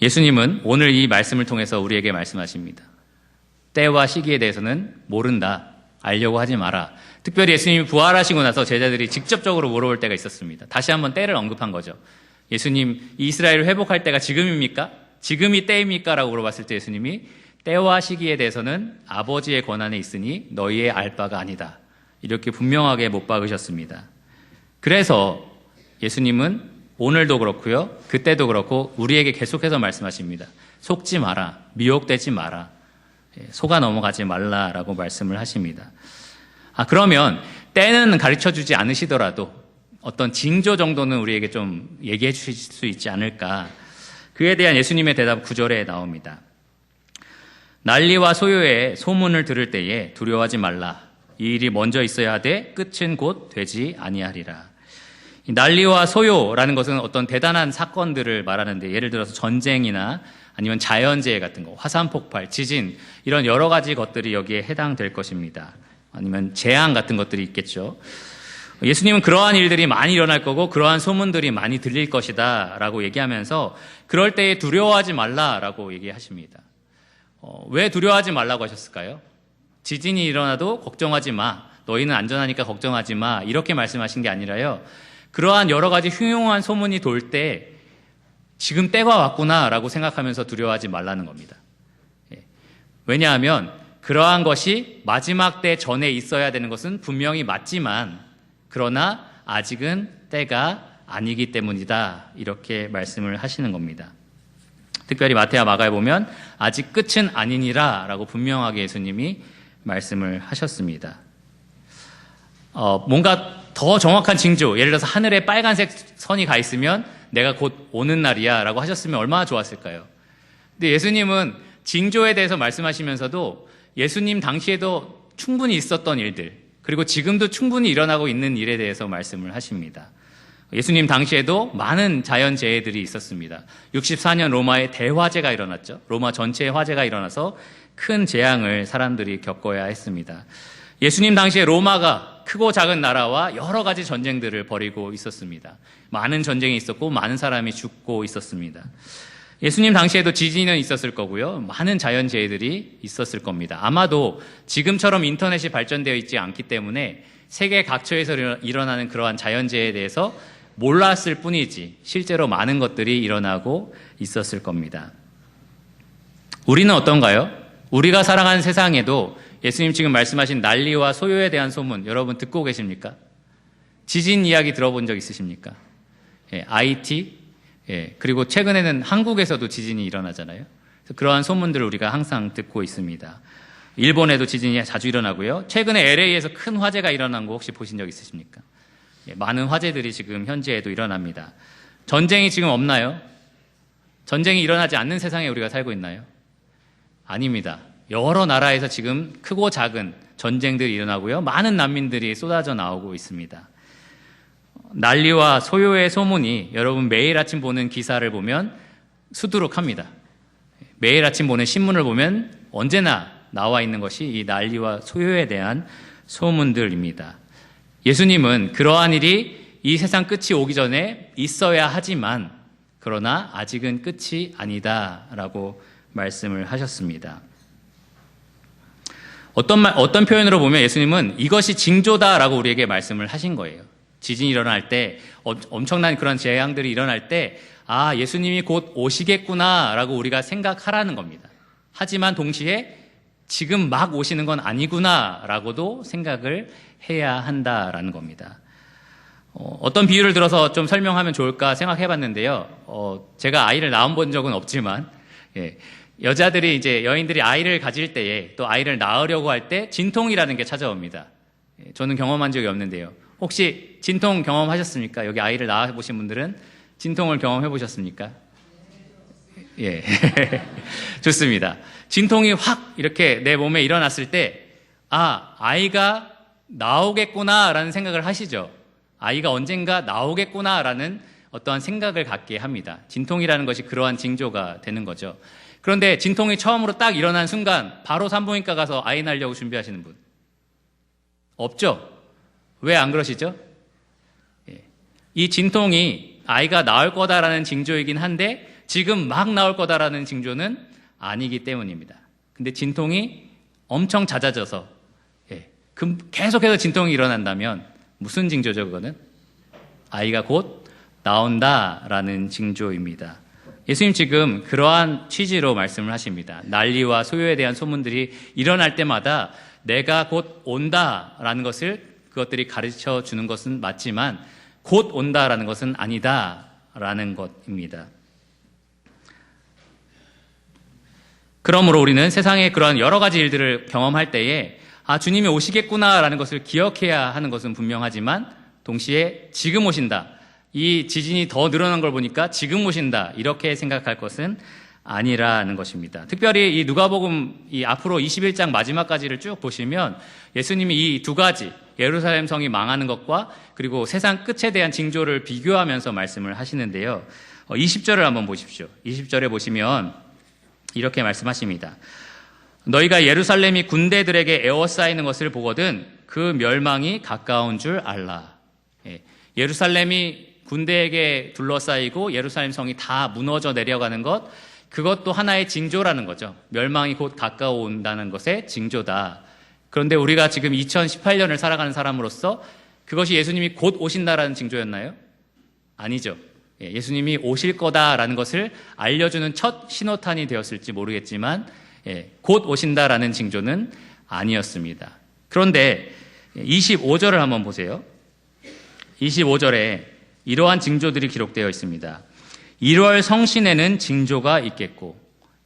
예수님은 오늘 이 말씀을 통해서 우리에게 말씀하십니다. 때와 시기에 대해서는 모른다. 알려고 하지 마라. 특별히 예수님이 부활하시고 나서 제자들이 직접적으로 물어볼 때가 있었습니다. 다시 한번 때를 언급한 거죠. 예수님, 이스라엘을 회복할 때가 지금입니까? 지금이 때입니까? 라고 물어봤을 때 예수님이 때와 시기에 대해서는 아버지의 권한에 있으니 너희의 알 바가 아니다. 이렇게 분명하게 못 박으셨습니다. 그래서 예수님은 오늘도 그렇고요. 그때도 그렇고 우리에게 계속해서 말씀하십니다. 속지 마라. 미혹되지 마라. 속아 넘어가지 말라라고 말씀을 하십니다. 그러면 때는 가르쳐주지 않으시더라도 어떤 징조 정도는 우리에게 좀 얘기해 주실 수 있지 않을까. 그에 대한 예수님의 대답 9절에 나옵니다. 난리와 소요의 소문을 들을 때에 두려워하지 말라. 이 일이 먼저 있어야 하되 끝은 곧 되지 아니하리라. 이 난리와 소요라는 것은 어떤 대단한 사건들을 말하는데 예를 들어서 전쟁이나 아니면 자연재해 같은 거, 화산 폭발, 지진 이런 여러 가지 것들이 여기에 해당될 것입니다. 아니면 재앙 같은 것들이 있겠죠. 예수님은 그러한 일들이 많이 일어날 거고 그러한 소문들이 많이 들릴 것이다 라고 얘기하면서 그럴 때에 두려워하지 말라라고 얘기하십니다. 왜 두려워하지 말라고 하셨을까요? 지진이 일어나도 걱정하지 마. 너희는 안전하니까 걱정하지 마. 이렇게 말씀하신 게 아니라요. 그러한 여러 가지 흉흉한 소문이 돌 때 지금 때가 왔구나라고 생각하면서 두려워하지 말라는 겁니다. 왜냐하면 그러한 것이 마지막 때 전에 있어야 되는 것은 분명히 맞지만 그러나 아직은 때가 아니기 때문이다. 이렇게 말씀을 하시는 겁니다. 특별히 마태와 마가에 보면 아직 끝은 아니니라 라고 분명하게 예수님이 말씀을 하셨습니다. 뭔가 더 정확한 징조, 예를 들어서 하늘에 빨간색 선이 가 있으면 내가 곧 오는 날이야 라고 하셨으면 얼마나 좋았을까요? 근데 예수님은 징조에 대해서 말씀하시면서도 예수님 당시에도 충분히 있었던 일들, 그리고 지금도 충분히 일어나고 있는 일에 대해서 말씀을 하십니다. 예수님 당시에도 많은 자연재해들이 있었습니다. 64년 로마의 대화재가 일어났죠. 로마 전체의 화재가 일어나서 큰 재앙을 사람들이 겪어야 했습니다. 예수님 당시에 로마가 크고 작은 나라와 여러 가지 전쟁들을 벌이고 있었습니다. 많은 전쟁이 있었고 많은 사람이 죽고 있었습니다. 예수님 당시에도 지진은 있었을 거고요. 많은 자연재해들이 있었을 겁니다. 아마도 지금처럼 인터넷이 발전되어 있지 않기 때문에 세계 각처에서 일어나는 그러한 자연재해에 대해서 몰랐을 뿐이지 실제로 많은 것들이 일어나고 있었을 겁니다. 우리는 어떤가요? 우리가 살아가는 세상에도 예수님 지금 말씀하신 난리와 소요에 대한 소문 여러분 듣고 계십니까? 지진 이야기 들어본 적 있으십니까? IT, 그리고 최근에는 한국에서도 지진이 일어나잖아요. 그러한 소문들을 우리가 항상 듣고 있습니다. 일본에도 지진이 자주 일어나고요. 최근에 LA에서 큰 화재가 일어난 거 혹시 보신 적 있으십니까? 많은 화재들이 지금 현재에도 일어납니다. 전쟁이 지금 없나요? 전쟁이 일어나지 않는 세상에 우리가 살고 있나요? 아닙니다. 여러 나라에서 지금 크고 작은 전쟁들이 일어나고요. 많은 난민들이 쏟아져 나오고 있습니다. 난리와 소요의 소문이 여러분 매일 아침 보는 기사를 보면 수두룩합니다. 매일 아침 보는 신문을 보면 언제나 나와 있는 것이 이 난리와 소요에 대한 소문들입니다. 예수님은 그러한 일이 이 세상 끝이 오기 전에 있어야 하지만 그러나 아직은 끝이 아니다라고 말씀을 하셨습니다. 어떤 표현으로 보면 예수님은 이것이 징조다라고 우리에게 말씀을 하신 거예요. 지진이 일어날 때, 엄청난 그런 재앙들이 일어날 때, 아, 예수님이 곧 오시겠구나라고 우리가 생각하라는 겁니다. 하지만 동시에 지금 막 오시는 건 아니구나라고도 생각을 해야 한다라는 겁니다. 어떤 비유를 들어서 좀 설명하면 좋을까 생각해 봤는데요. 제가 아이를 낳아본 적은 없지만, 여자들이 이제 여인들이 아이를 가질 때에 또 아이를 낳으려고 할 때 진통이라는 게 찾아옵니다. 저는 경험한 적이 없는데요. 혹시 진통 경험하셨습니까? 여기 아이를 낳아보신 분들은 진통을 경험해 보셨습니까? 예. 좋습니다. 진통이 확 이렇게 내 몸에 일어났을 때, 아, 아이가 나오겠구나라는 생각을 하시죠. 아이가 언젠가 나오겠구나라는 어떠한 생각을 갖게 합니다. 진통이라는 것이 그러한 징조가 되는 거죠. 그런데 진통이 처음으로 딱 일어난 순간 바로 산부인과 가서 아이 낳으려고 준비하시는 분 없죠? 왜 안 그러시죠? 이 진통이 아이가 나올 거다라는 징조이긴 한데 지금 막 나올 거다라는 징조는 아니기 때문입니다. 근데 진통이 엄청 잦아져서 계속해서 진통이 일어난다면 무슨 징조죠, 그거는? 아이가 곧 나온다라는 징조입니다. 예수님 지금 그러한 취지로 말씀을 하십니다. 난리와 소요에 대한 소문들이 일어날 때마다 내가 곧 온다라는 그것들이 가르쳐 주는 것은 맞지만 곧 온다라는 것은 아니다라는 것입니다. 그러므로 우리는 세상의 그러한 여러 가지 일들을 경험할 때에 아, 주님이 오시겠구나라는 것을 기억해야 하는 것은 분명하지만 동시에 지금 오신다. 이 지진이 더 늘어난 걸 보니까 지금 오신다. 이렇게 생각할 것은 아니라는 것입니다. 특별히 이 누가복음 이 앞으로 21장 마지막까지를 쭉 보시면 예수님이 이 두 가지 예루살렘 성이 망하는 것과 그리고 세상 끝에 대한 징조를 비교하면서 말씀을 하시는데요. 20절을 한번 보십시오. 20절에 보시면 이렇게 말씀하십니다. 너희가 예루살렘이 군대들에게 에워싸이는 것을 보거든 그 멸망이 가까운 줄 알라. 예루살렘이 군대에게 둘러싸이고 예루살렘 성이 다 무너져 내려가는 것, 그것도 하나의 징조라는 거죠. 멸망이 곧 가까워온다는 것의 징조다. 그런데 우리가 지금 2018년을 살아가는 사람으로서 그것이 예수님이 곧 오신다라는 징조였나요? 아니죠. 예수님이 오실 거다라는 것을 알려주는 첫 신호탄이 되었을지 모르겠지만 곧 오신다라는 징조는 아니었습니다. 그런데 25절을 한번 보세요. 25절에 이러한 징조들이 기록되어 있습니다. 1월 성신에는 징조가 있겠고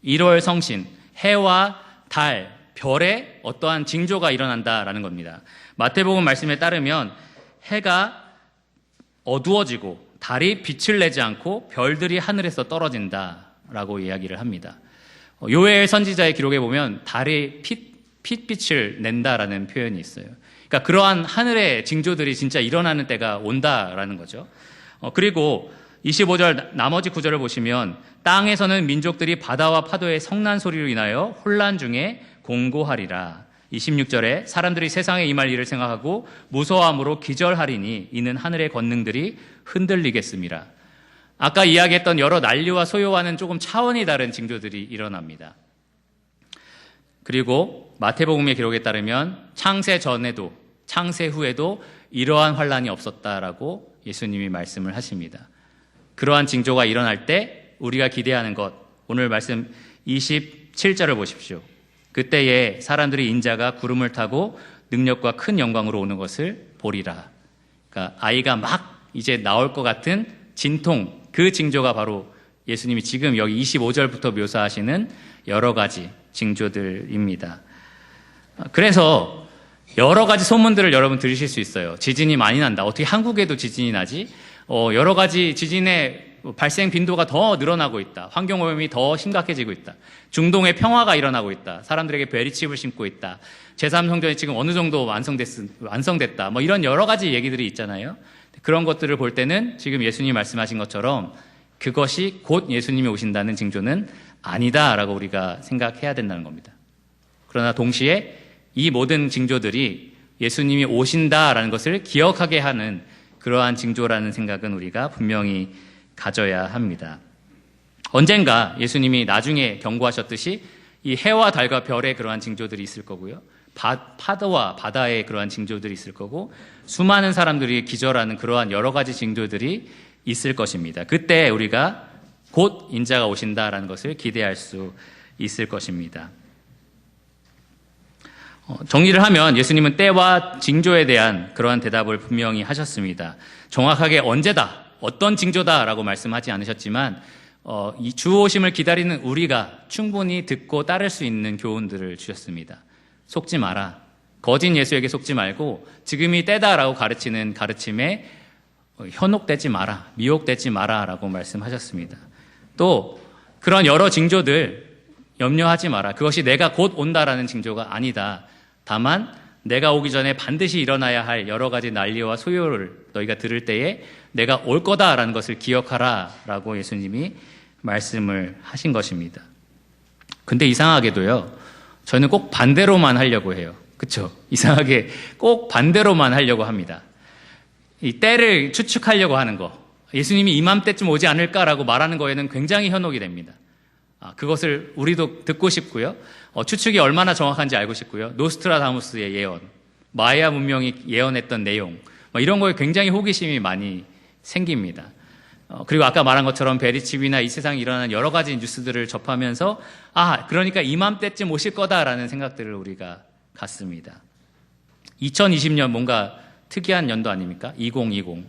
1월 성신, 해와 달, 별에 어떠한 징조가 일어난다라는 겁니다. 마태복음 말씀에 따르면 해가 어두워지고 달이 빛을 내지 않고 별들이 하늘에서 떨어진다라고 이야기를 합니다. 요엘 선지자의 기록에 보면 달이 빛빛을 낸다라는 표현이 있어요. 그러니까 그러한 하늘의 징조들이 진짜 일어나는 때가 온다라는 거죠. 그리고 25절 나머지 구절을 보시면 땅에서는 민족들이 바다와 파도의 성난 소리로 인하여 혼란 중에 공고하리라. 26절에 사람들이 세상에 임할 일을 생각하고 무서워함으로 기절하리니 이는 하늘의 권능들이 흔들리겠습니다. 아까 이야기했던 여러 난리와 소요와는 조금 차원이 다른 징조들이 일어납니다. 그리고 마태복음의 기록에 따르면 창세 전에도 창세 후에도 이러한 환란이 없었다라고 예수님이 말씀을 하십니다. 그러한 징조가 일어날 때 우리가 기대하는 것, 오늘 말씀 27절을 보십시오. 그때에 사람들이 인자가 구름을 타고 능력과 큰 영광으로 오는 것을 보리라. 그러니까 아이가 막 이제 나올 것 같은 진통, 그 징조가 바로 예수님이 지금 여기 25절부터 묘사하시는 여러 가지 징조들입니다. 그래서 여러 가지 소문들을 여러분 들으실 수 있어요. 지진이 많이 난다. 어떻게 한국에도 지진이 나지? 여러 가지 지진의 발생 빈도가 더 늘어나고 있다. 환경오염이 더 심각해지고 있다. 중동의 평화가 일어나고 있다. 사람들에게 베리칩을 심고 있다. 제3성전이 지금 어느 정도 완성됐다. 뭐 이런 여러 가지 얘기들이 있잖아요. 그런 것들을 볼 때는 지금 예수님이 말씀하신 것처럼 그것이 곧 예수님이 오신다는 징조는 아니다라고 우리가 생각해야 된다는 겁니다. 그러나 동시에 이 모든 징조들이 예수님이 오신다라는 것을 기억하게 하는 그러한 징조라는 생각은 우리가 분명히 가져야 합니다. 언젠가 예수님이 나중에 경고하셨듯이 이 해와 달과 별의 그러한 징조들이 있을 거고요. 파도와 바다의 그러한 징조들이 있을 거고 수많은 사람들이 기절하는 그러한 여러 가지 징조들이 있을 것입니다. 그때 우리가 곧 인자가 오신다라는 것을 기대할 수 있을 것입니다. 정리를 하면 예수님은 때와 징조에 대한 그러한 대답을 분명히 하셨습니다. 정확하게 언제다, 어떤 징조다라고 말씀하지 않으셨지만 이 주 오심을 기다리는 우리가 충분히 듣고 따를 수 있는 교훈들을 주셨습니다. 속지 마라. 거짓 예수에게 속지 말고 지금이 때다라고 가르치는 가르침에 현혹되지 마라, 미혹되지 마라라고 말씀하셨습니다. 또 그런 여러 징조들 염려하지 마라. 그것이 내가 곧 온다라는 징조가 아니다. 다만 내가 오기 전에 반드시 일어나야 할 여러 가지 난리와 소요를 너희가 들을 때에 내가 올 거다라는 것을 기억하라 라고 예수님이 말씀을 하신 것입니다. 근데 이상하게도요, 저는 꼭 반대로만 하려고 해요. 그렇죠? 이상하게 꼭 반대로만 하려고 합니다. 이 때를 추측하려고 하는 거, 예수님이 이맘때쯤 오지 않을까라고 말하는 거에는 굉장히 현혹이 됩니다. 그것을 우리도 듣고 싶고요. 추측이 얼마나 정확한지 알고 싶고요. 노스트라다무스의 예언, 마야 문명이 예언했던 내용, 이런 거에 굉장히 호기심이 많이 생깁니다. 그리고 아까 말한 것처럼 베리칩이나 이 세상에 일어나는 여러 가지 뉴스들을 접하면서 그러니까 이맘때쯤 오실 거다라는 생각들을 우리가 갖습니다. 2020년 뭔가 특이한 연도 아닙니까? 2020.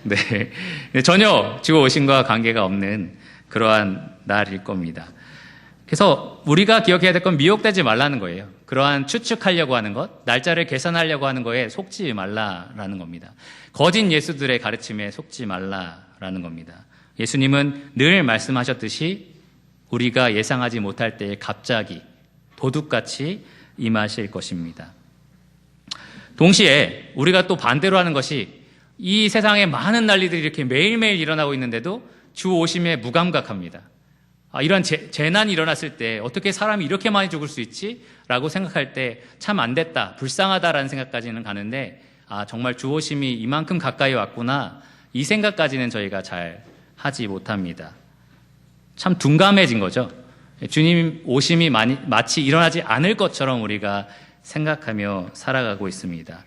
네, 전혀 주 오심과 관계가 없는 그러한 날일 겁니다. 그래서 우리가 기억해야 될 건 미혹되지 말라는 거예요. 그러한 추측하려고 하는 것, 날짜를 계산하려고 하는 거에 속지 말라라는 겁니다. 거짓 예수들의 가르침에 속지 말라라는 겁니다. 예수님은 늘 말씀하셨듯이 우리가 예상하지 못할 때에 갑자기 도둑같이 임하실 것입니다. 동시에 우리가 또 반대로 하는 것이 이 세상에 많은 난리들이 이렇게 매일매일 일어나고 있는데도 주 오심에 무감각합니다. 이런 재난이 일어났을 때 어떻게 사람이 이렇게 많이 죽을 수 있지? 라고 생각할 때 참 안 됐다, 불쌍하다라는 생각까지는 가는데 정말 주 오심이 이만큼 가까이 왔구나, 이 생각까지는 저희가 잘 하지 못합니다. 참 둔감해진 거죠. 주님 오심이 마치 일어나지 않을 것처럼 우리가 생각하며 살아가고 있습니다.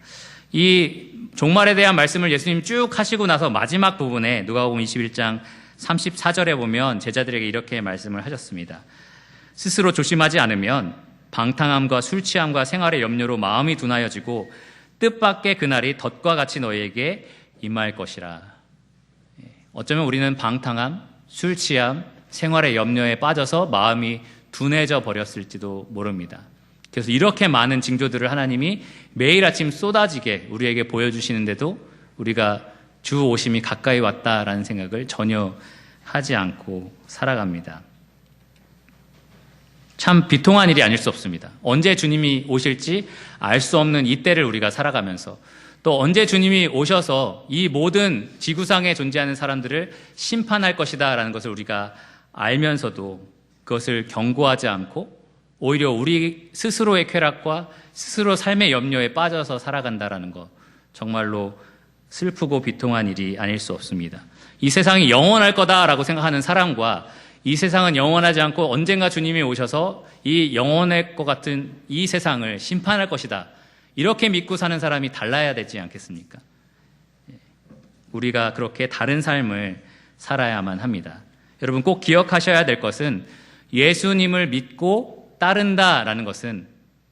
이 종말에 대한 말씀을 예수님 쭉 하시고 나서 마지막 부분에 누가복음 21장 34절에 보면 제자들에게 이렇게 말씀을 하셨습니다. 스스로 조심하지 않으면 방탕함과 술 취함과 생활의 염려로 마음이 둔하여지고 뜻밖의 그날이 덫과 같이 너희에게 임할 것이라. 어쩌면 우리는 방탕함, 술 취함, 생활의 염려에 빠져서 마음이 둔해져 버렸을지도 모릅니다. 그래서 이렇게 많은 징조들을 하나님이 매일 아침 쏟아지게 우리에게 보여주시는데도 우리가 주 오심이 가까이 왔다라는 생각을 전혀 하지 않고 살아갑니다. 참 비통한 일이 아닐 수 없습니다. 언제 주님이 오실지 알 수 없는 이때를 우리가 살아가면서 또 언제 주님이 오셔서 이 모든 지구상에 존재하는 사람들을 심판할 것이다 라는 것을 우리가 알면서도 그것을 경고하지 않고 오히려 우리 스스로의 쾌락과 스스로 삶의 염려에 빠져서 살아간다라는 것, 정말로 슬프고 비통한 일이 아닐 수 없습니다. 이 세상이 영원할 거다라고 생각하는 사람과 이 세상은 영원하지 않고 언젠가 주님이 오셔서 이 영원할 것 같은 이 세상을 심판할 것이다, 이렇게 믿고 사는 사람이 달라야 되지 않겠습니까? 우리가 그렇게 다른 삶을 살아야만 합니다. 여러분 꼭 기억하셔야 될 것은 예수님을 믿고 따른다라는 것은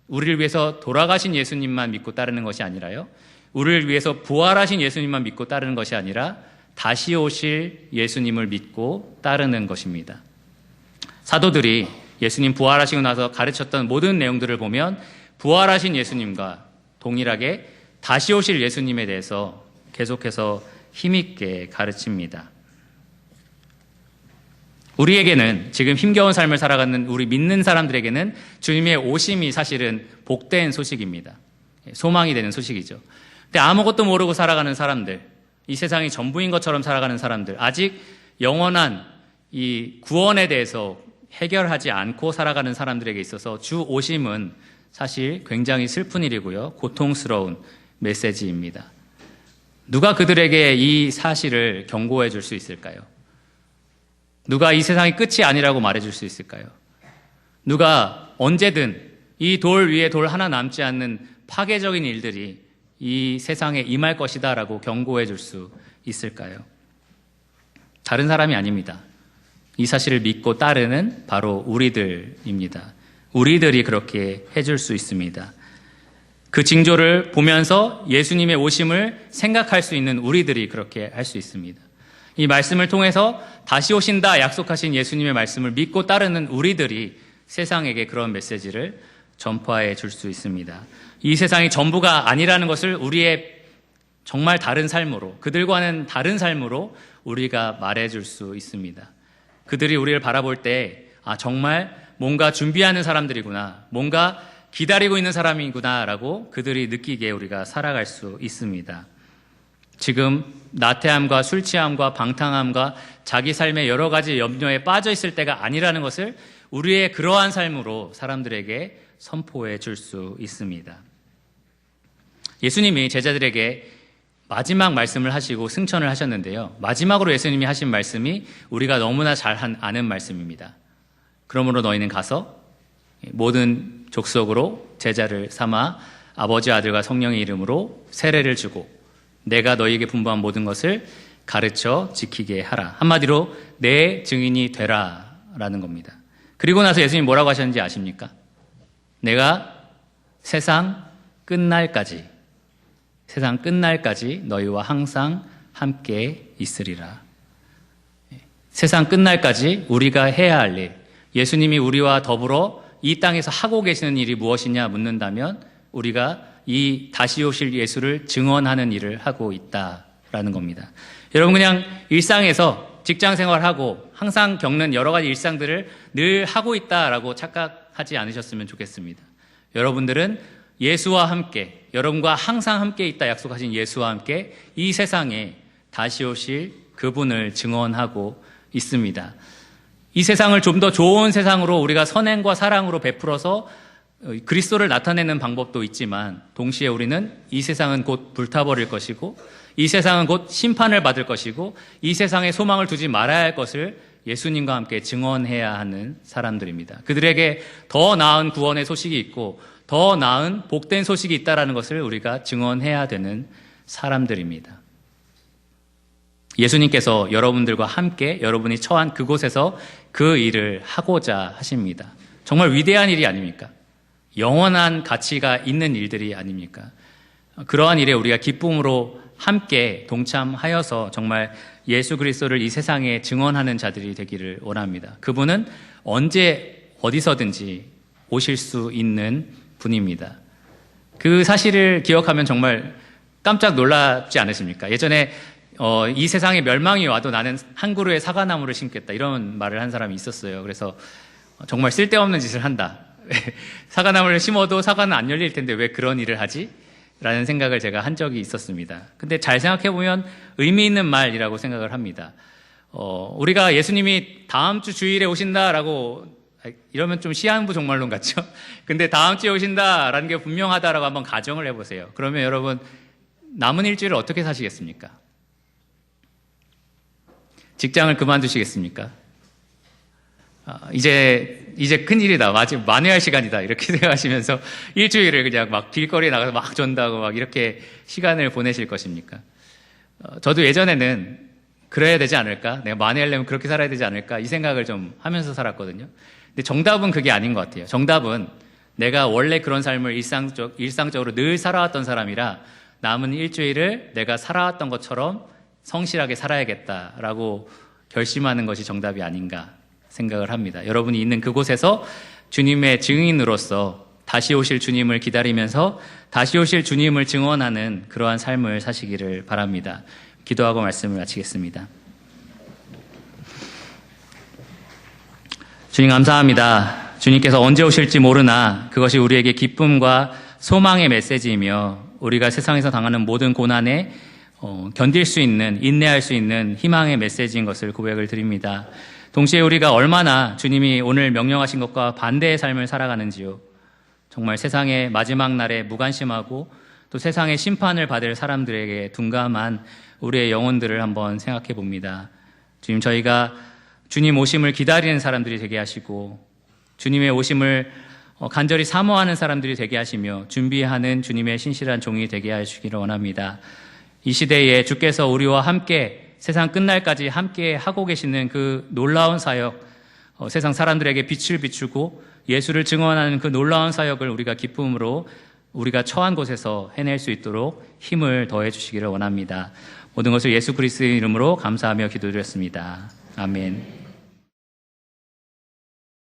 우리를 위해서 돌아가신 예수님만 믿고 따르는 것이 아니라요, 우리를 위해서 부활하신 예수님만 믿고 따르는 것이 아니라 다시 오실 예수님을 믿고 따르는 것입니다. 사도들이 예수님 부활하시고 나서 가르쳤던 모든 내용들을 보면 부활하신 예수님과 동일하게 다시 오실 예수님에 대해서 계속해서 힘있게 가르칩니다. 우리에게는, 지금 힘겨운 삶을 살아가는 우리 믿는 사람들에게는 주님의 오심이 사실은 복된 소식입니다. 소망이 되는 소식이죠. 근데 아무것도 모르고 살아가는 사람들, 이 세상이 전부인 것처럼 살아가는 사람들, 아직 영원한 이 구원에 대해서 해결하지 않고 살아가는 사람들에게 있어서 주 오심은 사실 굉장히 슬픈 일이고요, 고통스러운 메시지입니다. 누가 그들에게 이 사실을 경고해 줄 수 있을까요? 누가 이 세상이 끝이 아니라고 말해 줄 수 있을까요? 누가 언제든 이 돌 위에 돌 하나 남지 않는 파괴적인 일들이 이 세상에 임할 것이다 라고 경고해 줄 수 있을까요? 다른 사람이 아닙니다. 이 사실을 믿고 따르는 바로 우리들입니다. 우리들이 그렇게 해줄 수 있습니다. 그 징조를 보면서 예수님의 오심을 생각할 수 있는 우리들이 그렇게 할 수 있습니다. 이 말씀을 통해서 다시 오신다 약속하신 예수님의 말씀을 믿고 따르는 우리들이 세상에게 그런 메시지를 전파해 줄 수 있습니다. 이 세상이 전부가 아니라는 것을 우리의 정말 다른 삶으로, 그들과는 다른 삶으로 우리가 말해 줄 수 있습니다. 그들이 우리를 바라볼 때 정말 뭔가 준비하는 사람들이구나, 뭔가 기다리고 있는 사람이구나 라고 그들이 느끼게 우리가 살아갈 수 있습니다. 지금 나태함과 술 취함과 방탕함과 자기 삶의 여러 가지 염려에 빠져 있을 때가 아니라는 것을 우리의 그러한 삶으로 사람들에게 선포해 줄 수 있습니다. 예수님이 제자들에게 마지막 말씀을 하시고 승천을 하셨는데요, 마지막으로 예수님이 하신 말씀이 우리가 너무나 잘 아는 말씀입니다. 그러므로 너희는 가서 모든 족속으로 제자를 삼아 아버지, 아들과 성령의 이름으로 세례를 주고 내가 너희에게 분부한 모든 것을 가르쳐 지키게 하라. 한마디로 내 증인이 되라 라는 겁니다. 그리고 나서 예수님이 뭐라고 하셨는지 아십니까? 내가 세상 끝날까지 너희와 항상 함께 있으리라. 세상 끝날까지 우리가 해야 할 일, 예수님이 우리와 더불어 이 땅에서 하고 계시는 일이 무엇이냐 묻는다면 우리가 이 다시 오실 예수를 증언하는 일을 하고 있다라는 겁니다. 여러분 그냥 일상에서 직장 생활하고 항상 겪는 여러 가지 일상들을 늘 하고 있다라고 착각하지 않으셨으면 좋겠습니다. 여러분들은 예수와 함께, 여러분과 항상 함께 있다 약속하신 예수와 함께 이 세상에 다시 오실 그분을 증언하고 있습니다. 이 세상을 좀 더 좋은 세상으로 우리가 선행과 사랑으로 베풀어서 그리스도를 나타내는 방법도 있지만 동시에 우리는 이 세상은 곧 불타버릴 것이고 이 세상은 곧 심판을 받을 것이고 이 세상에 소망을 두지 말아야 할 것을 예수님과 함께 증언해야 하는 사람들입니다. 그들에게 더 나은 구원의 소식이 있고 더 나은 복된 소식이 있다는 것을 우리가 증언해야 되는 사람들입니다. 예수님께서 여러분들과 함께 여러분이 처한 그곳에서 그 일을 하고자 하십니다. 정말 위대한 일이 아닙니까? 영원한 가치가 있는 일들이 아닙니까? 그러한 일에 우리가 기쁨으로 함께 동참하여서 정말 예수 그리스도를 이 세상에 증언하는 자들이 되기를 원합니다. 그분은 언제 어디서든지 오실 수 있는 분입니다. 그 사실을 기억하면 정말 깜짝 놀랍지 않으십니까? 예전에 이 세상에 멸망이 와도 나는 한 그루의 사과나무를 심겠다, 이런 말을 한 사람이 있었어요. 그래서 정말 쓸데없는 짓을 한다. 사과나무를 심어도 사과는 안 열릴 텐데 왜 그런 일을 하지? 라는 생각을 제가 한 적이 있었습니다. 근데 잘 생각해보면 의미 있는 말이라고 생각을 합니다. 우리가 예수님이 다음 주 주일에 오신다라고 이러면 좀 시한부 종말론 같죠? 근데 다음 주에 오신다라는 게 분명하다라고 한번 가정을 해보세요. 그러면 여러분, 남은 일주일을 어떻게 사시겠습니까? 직장을 그만두시겠습니까? 이제 큰일이다, 마지막 만회할 시간이다, 이렇게 생각하시면서 일주일을 그냥 막 길거리에 나가서 막 전다고 막 이렇게 시간을 보내실 것입니까? 저도 예전에는 그래야 되지 않을까? 내가 만회하려면 그렇게 살아야 되지 않을까? 이 생각을 좀 하면서 살았거든요. 근데 정답은 그게 아닌 것 같아요. 정답은 내가 원래 그런 삶을 일상적으로 늘 살아왔던 사람이라 남은 일주일을 내가 살아왔던 것처럼 성실하게 살아야겠다라고 결심하는 것이 정답이 아닌가 생각을 합니다. 여러분이 있는 그곳에서 주님의 증인으로서 다시 오실 주님을 기다리면서 다시 오실 주님을 증언하는 그러한 삶을 사시기를 바랍니다. 기도하고 말씀을 마치겠습니다. 주님 감사합니다. 주님께서 언제 오실지 모르나 그것이 우리에게 기쁨과 소망의 메시지이며 우리가 세상에서 당하는 모든 고난에 견딜 수 있는, 인내할 수 있는 희망의 메시지인 것을 고백을 드립니다. 동시에 우리가 얼마나 주님이 오늘 명령하신 것과 반대의 삶을 살아가는지요. 정말 세상의 마지막 날에 무관심하고 또 세상의 심판을 받을 사람들에게 둔감한 우리의 영혼들을 한번 생각해 봅니다. 주님, 저희가 주님 오심을 기다리는 사람들이 되게 하시고 주님의 오심을 간절히 사모하는 사람들이 되게 하시며 준비하는 주님의 신실한 종이 되게 하시기를 원합니다. 이 시대에 주께서 우리와 함께 세상 끝날까지 함께 하고 계시는 그 놀라운 사역, 세상 사람들에게 빛을 비추고 예수를 증언하는 그 놀라운 사역을 우리가 기쁨으로 우리가 처한 곳에서 해낼 수 있도록 힘을 더해 주시기를 원합니다. 모든 것을 예수 그리스도의 이름으로 감사하며 기도드렸습니다. 아멘.